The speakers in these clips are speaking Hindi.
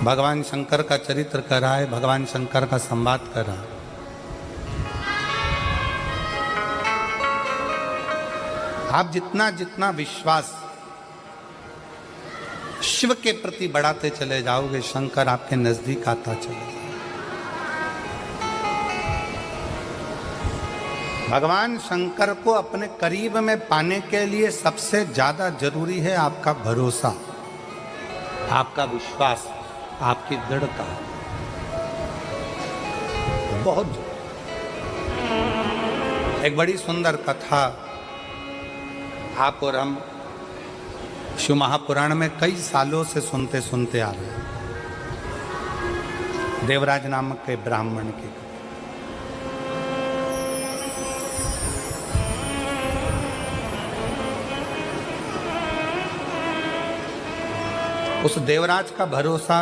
भगवान शंकर का चरित्र कर रहा है, भगवान शंकर का संवाद कर रहा है। आप जितना जितना विश्वास शिव के प्रति बढ़ाते चले जाओगे, शंकर आपके नजदीक आता चले जाएगा। भगवान शंकर को अपने करीब में पाने के लिए सबसे ज्यादा जरूरी है आपका भरोसा, आपका विश्वास, आपकी दृढ़ता। बहुत एक बड़ी सुंदर कथा आप और हम शिव महापुराण में कई सालों से सुनते सुनते आ रहे हैं। देवराज नामक के ब्राह्मण की, उस देवराज का भरोसा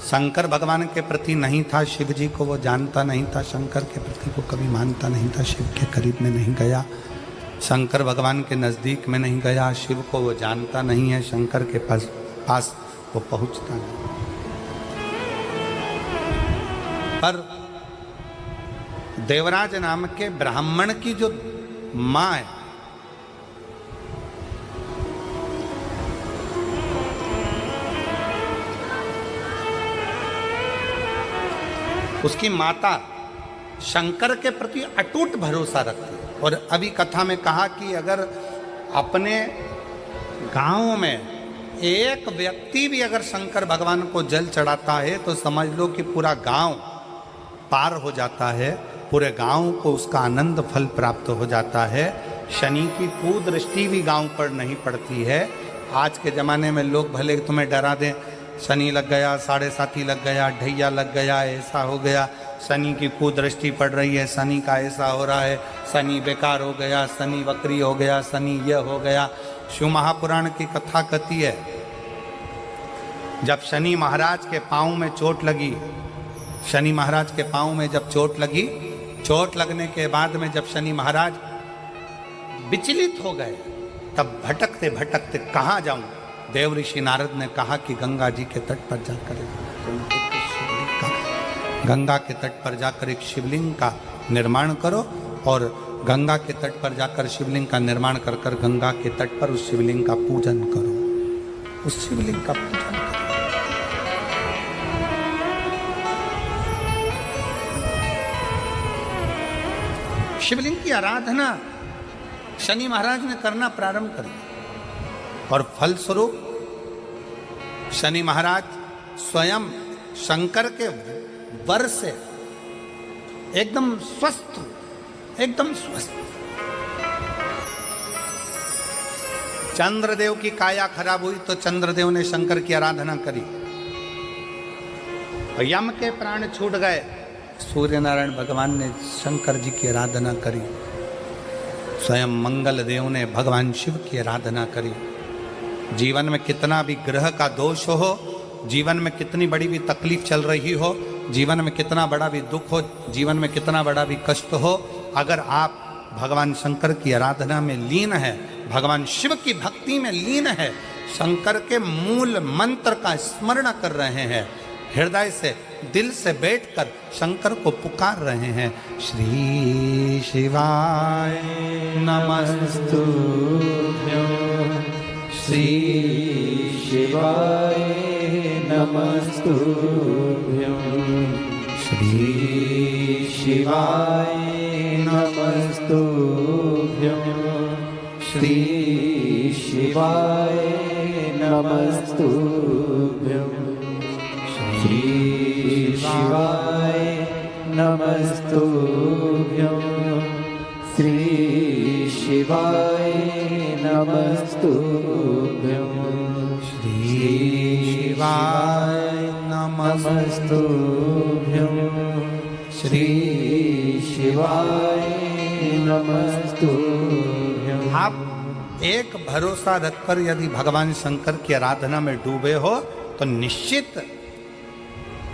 शंकर भगवान के प्रति नहीं था। शिव जी को वो जानता नहीं था, शंकर के प्रति वो कभी मानता नहीं था। शिव के करीब में नहीं गया, शंकर भगवान के नज़दीक में नहीं गया। शिव को वो जानता नहीं है, शंकर के पास वो पहुंचता नहीं। पर देवराज नाम के ब्राह्मण की जो माँ है, उसकी माता शंकर के प्रति अटूट भरोसा रखती है। और अभी कथा में कहा कि अगर अपने गांव में एक व्यक्ति भी अगर शंकर भगवान को जल चढ़ाता है तो समझ लो कि पूरा गांव पार हो जाता है, पूरे गांव को उसका आनंद फल प्राप्त हो जाता है। शनि की कुदृष्टि भी गांव पर नहीं पड़ती है। आज के ज़माने में लोग भले तुम्हें डरा दें, शनि लग गया, साढ़े साथी लग गया, ढैया लग गया, ऐसा हो गया, शनि की कुदृष्टि पड़ रही है, शनि का ऐसा हो रहा है, शनि बेकार हो गया, शनि वक्री हो गया, शनि यह हो गया। शिव महापुराण की कथा कहती है, जब शनि महाराज के पाँव में चोट लगी, शनि महाराज के पाँव में जब चोट लगी, चोट लगने के बाद में जब शनि महाराज विचलित हो गए, तब भटकते भटकते कहाँ जाऊं, देव ऋषि नारद ने कहा कि गंगा जी के तट पर जाकर गंगा के तट पर जाकर एक शिवलिंग का निर्माण करो, और गंगा के तट पर जाकर शिवलिंग का निर्माण कर कर गंगा के तट पर उस शिवलिंग का पूजन करो, उस शिवलिंग का पूजन करो। शिवलिंग की आराधना शनि महाराज ने करना प्रारंभ कर दिया, और फलस्वरूप शनि महाराज स्वयं शंकर के वर से एकदम स्वस्थ, एकदम स्वस्थ। चंद्रदेव की काया खराब हुई तो चंद्रदेव ने शंकर की आराधना करी, यम के प्राण छूट गए, सूर्य नारायण भगवान ने शंकर जी की आराधना करी, स्वयं मंगल देव ने भगवान शिव की आराधना करी। जीवन में कितना भी ग्रह का दोष हो, जीवन में कितनी बड़ी भी तकलीफ चल रही हो, जीवन में कितना बड़ा भी दुख हो, जीवन में कितना बड़ा भी कष्ट हो, अगर आप भगवान शंकर की आराधना में लीन है, भगवान शिव की भक्ति में लीन है, शंकर के मूल मंत्र का स्मरण कर रहे हैं, हृदय से दिल से बैठकर शंकर को पुकार रहे हैं, श्री शिवाय नमस्तुभ्यं, श्री शिवाय नमस्तुभ्यं, श्री शिवाय नमस्तुभ्यं, श्री शिवाय नमस्तुभ्यं, श्री शिवाय नमस्तुभ्यं, श्री शिवाय नमस्तुभ्यं, श्री शिवाय नमस्तुभ्यं, श्री शिवाय नमस्तुभ्यं। आप एक भरोसा रखकर यदि भगवान शंकर की आराधना में डूबे हो तो निश्चित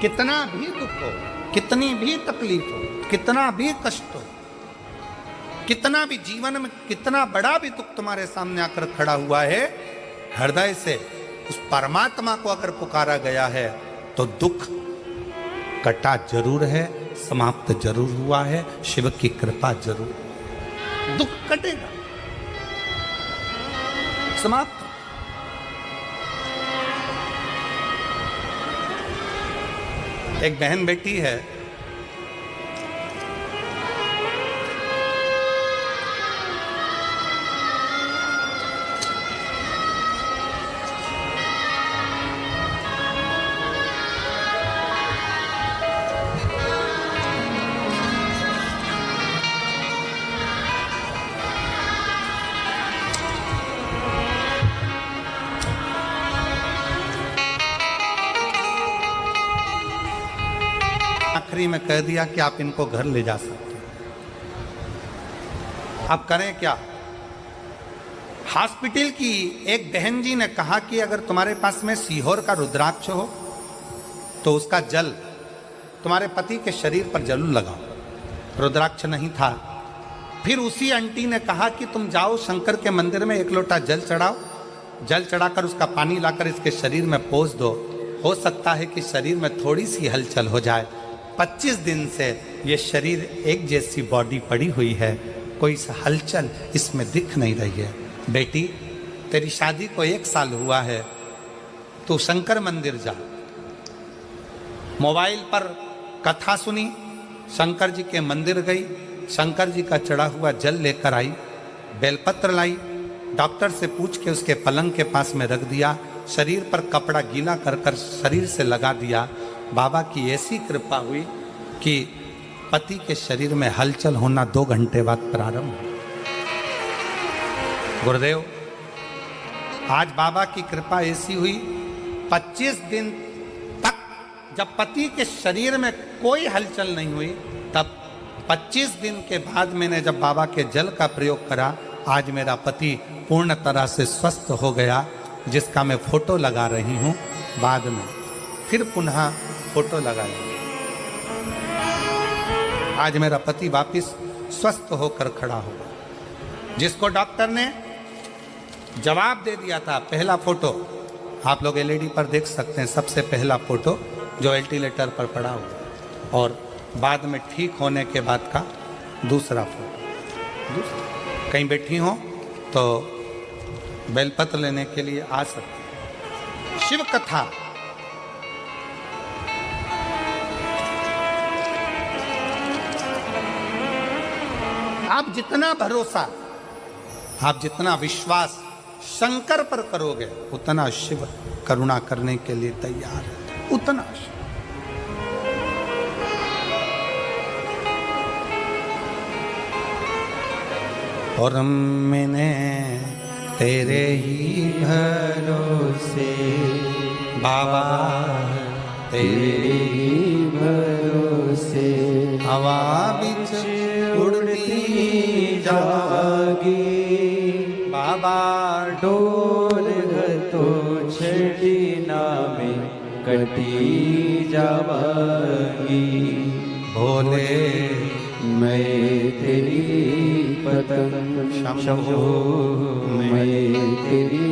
कितना भी दुख हो, कितनी भी तकलीफ हो, कितना भी कष्ट हो, कितना भी जीवन में कितना बड़ा भी दुख तुम्हारे सामने आकर खड़ा हुआ है, हृदय से उस परमात्मा को अगर पुकारा गया है तो दुख कटा जरूर है, समाप्त जरूर हुआ है, शिव की कृपा जरूर, दुख कटेगा, समाप्त। एक बहन बेटी है, आखिरी में कह दिया कि आप इनको घर ले जा सकते हैं। आप करें क्या? हॉस्पिटल की एक बहन जी ने कहा कि अगर तुम्हारे पास में सीहोर का रुद्राक्ष हो तो उसका जल तुम्हारे पति के शरीर पर जरूर लगाओ। रुद्राक्ष नहीं था। फिर उसी आंटी ने कहा कि तुम जाओ शंकर के मंदिर में एक लोटा जल चढ़ाओ, जल चढ़ाकर उसका पानी लाकर इसके शरीर में पोंछ दो, हो सकता है कि शरीर में थोड़ी सी हलचल हो जाए। 25 दिन से ये शरीर एक जैसी बॉडी पड़ी हुई है, कोई हलचल इसमें दिख नहीं रही है। बेटी, तेरी शादी को 1 साल हुआ है, तू शंकर मंदिर जा। मोबाइल पर कथा सुनी, शंकर जी के मंदिर गई, शंकर जी का चढ़ा हुआ जल लेकर आई, बेलपत्र लाई, डॉक्टर से पूछ के उसके पलंग के पास में रख दिया, शरीर पर कपड़ा गीला कर कर शरीर से लगा दिया। बाबा की ऐसी कृपा हुई कि पति के शरीर में हलचल होना 2 घंटे बाद प्रारंभ हुआ। गुरुदेव, आज बाबा की कृपा ऐसी हुई, 25 दिन तक जब पति के शरीर में कोई हलचल नहीं हुई, तब 25 दिन के बाद मैंने जब बाबा के जल का प्रयोग करा, आज मेरा पति पूर्ण तरह से स्वस्थ हो गया, जिसका मैं फोटो लगा रही हूँ। बाद में फिर पुनः फोटो लगाई। आज मेरा पति वापिस स्वस्थ होकर खड़ा होगा। जिसको डॉक्टर ने जवाब दे दिया था, पहला फोटो आप लोग एलईडी पर देख सकते हैं, सबसे पहला फोटो जो वेंटिलेटर पर पड़ा हुआ, और बाद में ठीक होने के बाद का दूसरा फोटो। कहीं बैठी हो तो बेलपत्र लेने के लिए आ सकते। शिव कथा आप जितना भरोसा, आप जितना विश्वास शंकर पर करोगे, उतना शिव करुणा करने के लिए तैयार है, उतना शिव। और मैंने तेरे ही भरोसे बाबा, तेरे ही भरोसे हवा बिच उड़ती जागी, बाबा डोल तो छड़ी नामे कटी जावागी। भोले मैं तेरी पतंग शंभो, मैं तेरी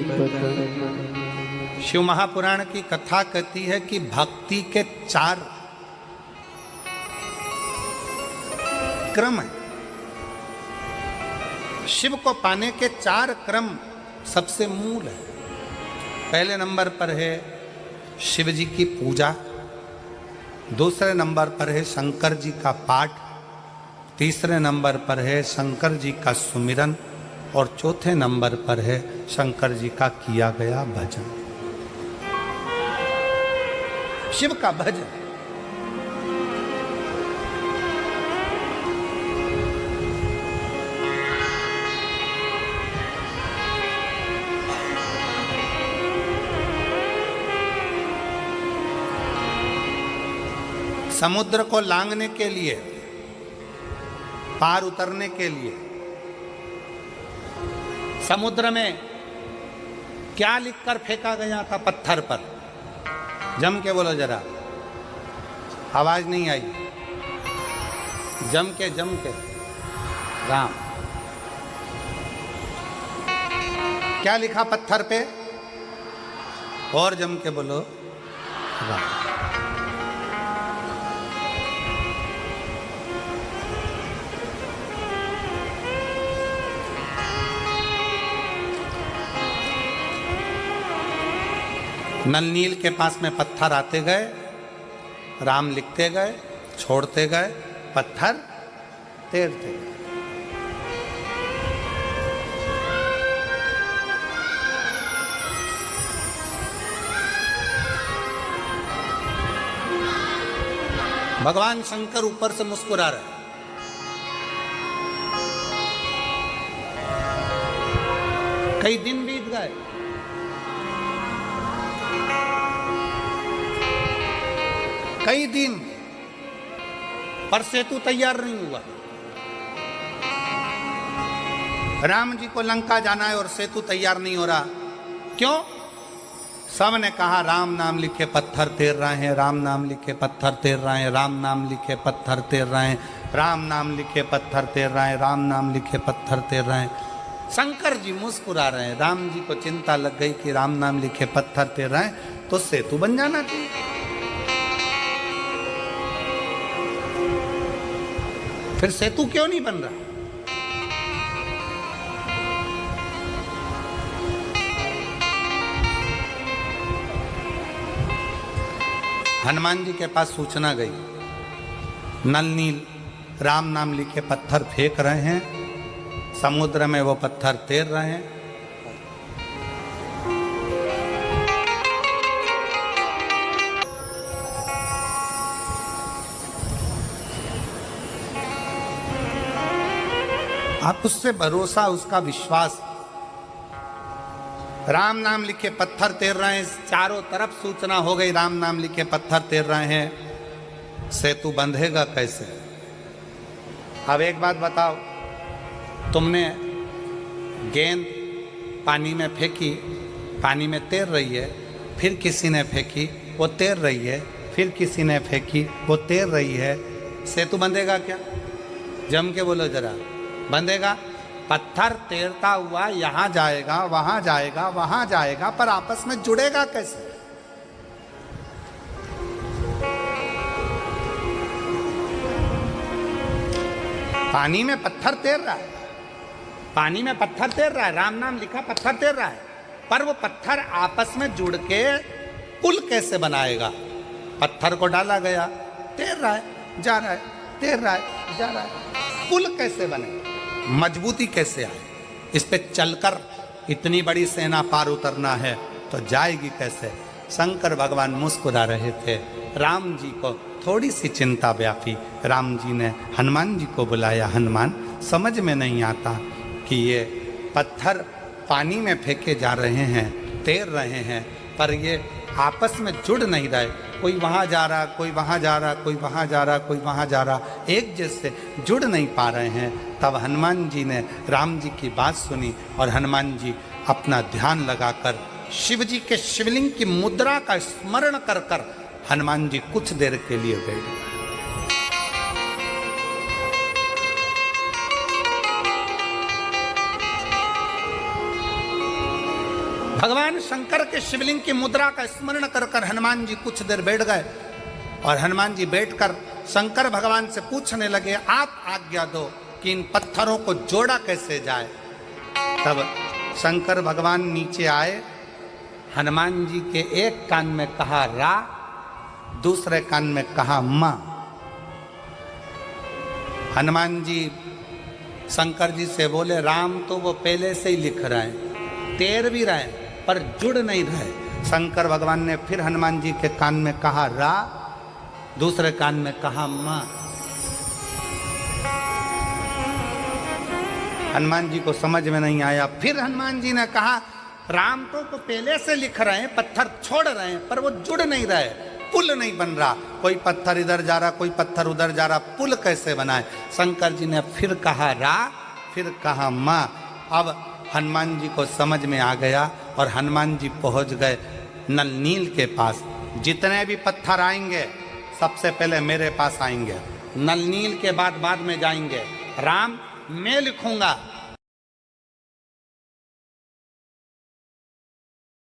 पतंग। शिव महापुराण की कथा कहती है कि भक्ति के 4 क्रम है। शिव को पाने के 4 क्रम सबसे मूल है। पहले नंबर पर है शिव जी की पूजा, दूसरे नंबर पर है शंकर जी का पाठ, तीसरे नंबर पर है शंकर जी का सुमिरन, और चौथे नंबर पर है शंकर जी का किया गया भजन। शिव का भजन। समुद्र को लांघने के लिए, पार उतरने के लिए, समुद्र में क्या लिखकर फेंका गया था पत्थर पर? जम के बोलो जरा, आवाज नहीं आई। जम के राम। क्या लिखा पत्थर पे? और जम के बोलो राम। नल नील के पास में पत्थर आते गए, राम लिखते गए, छोड़ते गए, पत्थर तैरते गए। भगवान शंकर ऊपर से मुस्कुरा रहे। कई दिन बीत गए, कई दिन, पर सेतु तैयार नहीं हुआ। राम जी को लंका जाना है और सेतु तैयार नहीं हो रहा। क्यों? सब ने कहा राम नाम लिखे पत्थर तैर रहे हैं, राम नाम लिखे पत्थर तैर रहे हैं, राम नाम लिखे पत्थर तैर रहे हैं, राम नाम लिखे पत्थर तैर रहे हैं, राम नाम लिखे पत्थर तैर रहे हैं। शंकर जी मुस्कुरा रहे हैं। राम जी को चिंता लग गई कि राम नाम लिखे पत्थर तैर रहे हैं तो सेतु बन जाना चाहिए। फिर सेतु क्यों नहीं बन रहा? हनुमान जी के पास सूचना गई, नल नील राम नाम लिखे पत्थर फेंक रहे हैं, समुद्र में वो पत्थर तैर रहे हैं। आप उससे भरोसा, उसका विश्वास, राम नाम लिखे पत्थर तैर रहे हैं, चारों तरफ सूचना हो गई राम नाम लिखे पत्थर तैर रहे हैं, सेतु बंधेगा कैसे? अब एक बात बताओ, तुमने गेंद पानी में फेंकी, पानी में तैर रही है, फिर किसी ने फेंकी, वो तैर रही है, फिर किसी ने फेंकी, वो तैर रही है, सेतु बंधेगा क्या? जम के बोलो जरा, बंधेगा? पत्थर तैरता हुआ यहां जाएगा, वहां जाएगा, वहां जाएगा, पर आपस में जुड़ेगा कैसे? पानी में पत्थर तैर रहा है, पानी में पत्थर तैर रहा है, राम नाम लिखा पत्थर तैर रहा है, पर वो पत्थर आपस में जुड़ के पुल कैसे बनाएगा? पत्थर को डाला गया, तैर रहा है, जा रहा है, तैर रहा है, जा रहा है, पुल कैसे बनेगा? मजबूती कैसे आए? इस पे चलकर इतनी बड़ी सेना पार उतरना है तो जाएगी कैसे? शंकर भगवान मुस्कुरा रहे थे। राम जी को थोड़ी सी चिंता व्यापी। राम जी ने हनुमान जी को बुलाया, हनुमान समझ में नहीं आता कि ये पत्थर पानी में फेंके जा रहे हैं, तैर रहे हैं, पर ये आपस में जुड़ नहीं रहे, कोई वहाँ जा रहा, कोई वहाँ जा रहा, कोई वहाँ जा रहा, कोई वहाँ जा रहा, एक जैसे जुड़ नहीं पा रहे हैं। तब हनुमान जी ने राम जी की बात सुनी और हनुमान जी अपना ध्यान लगाकर शिव जी के शिवलिंग की मुद्रा का स्मरण कर कर हनुमान जी कुछ देर के लिए बैठ गए। भगवान शंकर के शिवलिंग की मुद्रा का स्मरण कर कर हनुमान जी कुछ देर बैठ गए और हनुमान जी बैठकर शंकर भगवान से पूछने लगे, आप आज्ञा दो कि इन पत्थरों को जोड़ा कैसे जाए। तब शंकर भगवान नीचे आए, हनुमान जी के एक कान में कहा रा, दूसरे कान में कहा मां। हनुमान जी शंकर जी से बोले, राम तो वो पहले से ही लिख रहे हैं, तैर भी रहे हैं, पर जुड़ नहीं रहे। शंकर भगवान ने फिर हनुमान जी के कान में कहा रा, दूसरे कान में कहा मां। हनुमान जी को समझ में नहीं आया। फिर हनुमान जी ने कहा, राम तो पहले से लिख रहे हैं, पत्थर छोड़ रहे हैं, पर वो जुड़ नहीं रहे, पुल नहीं बन रहा, कोई पत्थर इधर जा रहा, कोई पत्थर उधर जा रहा, पुल कैसे बनाए? शंकर जी ने फिर कहा रा, फिर कहा मां। अब हनुमान जी को समझ में आ गया और हनुमान जी पहुंच गए नल नील के पास। जितने भी पत्थर आएंगे सबसे पहले मेरे पास आएंगे, नल नील के बाद में जाएंगे। राम मैं लिखूंगा,